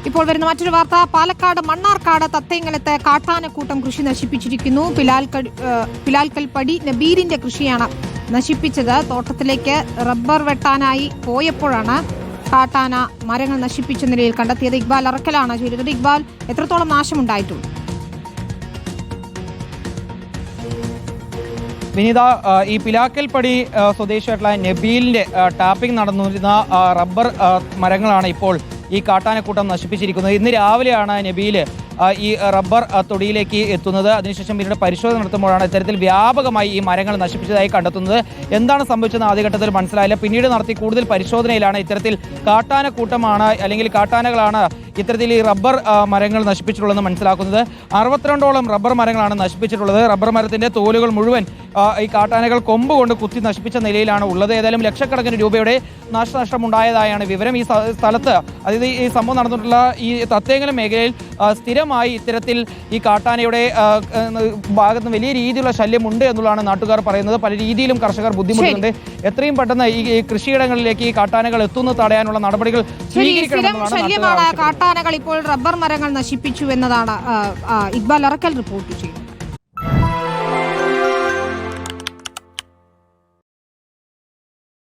ഇപ്പോൾ വരുന്ന മറ്റൊരു വാർത്ത, പാലക്കാട് മണ്ണാർക്കാട് തത്തേങ്ങലത്ത് കാട്ടാനക്കൂട്ടം കൃഷി നശിപ്പിച്ചിരിക്കുന്നു. പിലാൽക്കൽപ്പടി നബീരിന്റെ കൃഷിയാണ് നശിപ്പിച്ചത്. തോട്ടത്തിലേക്ക് റബ്ബർ വെട്ടാനായി പോയപ്പോഴാണ് കാട്ടാന മരങ്ങൾ നശിപ്പിച്ച നിലയിൽ കണ്ടെത്തിയത്. ഇക്ബാൽ അറക്കലാണ് ചെയ്തത്. ഇക്ബാൽ, എത്രത്തോളം നാശമുണ്ടായിട്ടുണ്ട്? വിനീത, ഈ പിലാക്കൽപ്പടി സ്വദേശിയായിട്ടുള്ള നബീലിന്റെ ടാപ്പിംഗ് നടന്നിരുന്ന റബ്ബർ മരങ്ങളാണ് ഇപ്പോൾ ഈ കാട്ടാനക്കൂട്ടം നശിപ്പിച്ചിരിക്കുന്നത്. ഇന്ന് രാവിലെയാണ് നബീൽ ഈ റബ്ബർ തൊടിയിലേക്ക് എത്തുന്നത്. അതിനുശേഷം പിന്നീട് പരിശോധന നടത്തുമ്പോഴാണ് ഇത്തരത്തിൽ വ്യാപകമായി ഈ മരങ്ങൾ നശിപ്പിച്ചതായി കണ്ടെത്തുന്നത്. എന്താണ് സംഭവിച്ചതെന്ന് ആദ്യഘട്ടത്തിൽ മനസ്സിലായില്ല. പിന്നീട് നടത്തി കൂടുതൽ പരിശോധനയിലാണ് ഇത്തരത്തിൽ കാട്ടാനക്കൂട്ടമാണ് അല്ലെങ്കിൽ കാട്ടാനകളാണ് ഇത്തരത്തിൽ ഈ റബ്ബർ മരങ്ങൾ നശിപ്പിച്ചിട്ടുള്ളതെന്ന് മനസ്സിലാക്കുന്നത്. 62ഓളം റബ്ബർ മരങ്ങളാണ് നശിപ്പിച്ചിട്ടുള്ളത്. റബ്ബർ മരത്തിന്റെ തോലുകൾ മുഴുവൻ ഈ കാട്ടാനകൾ കൊമ്പ് കൊണ്ട് കുത്തി നശിപ്പിച്ച നിലയിലാണ് ഉള്ളത്. ഏതായാലും ലക്ഷക്കണക്കിന് രൂപയുടെ നാശനഷ്ടമുണ്ടായതായാണ് വിവരം. ഈ സ്ഥലത്ത്, അതായത് ഈ സംഭവം നടന്നിട്ടുള്ള ഈ തത്തേങ്ങലം മേഖലയിൽ സ്ഥിരമായി ഇത്തരത്തിൽ ഈ കാട്ടാനയുടെ ഭാഗത്ത് വലിയ രീതിയിലുള്ള ശല്യമുണ്ട് എന്നുള്ളതാണ് നാട്ടുകാർ പറയുന്നത്. പല രീതിയിലും കർഷകർ ബുദ്ധിമുട്ടുന്നുണ്ട്. എത്രയും പെട്ടെന്ന് ഈ കൃഷിയിടങ്ങളിലേക്ക് ഈ കാട്ടാനകൾ എത്തുന്നത് തടയാനുള്ള നടപടികൾ സ്വീകരിക്കണമെന്നാണ് കാട്ടാനകൾ ഇപ്പോൾ റബ്ബർ മരങ്ങൾ നശിപ്പിച്ചു എന്നതാണ് ഇക്ബാൽ അറക്കൽ റിപ്പോർട്ട് ചെയ്യുന്നത്.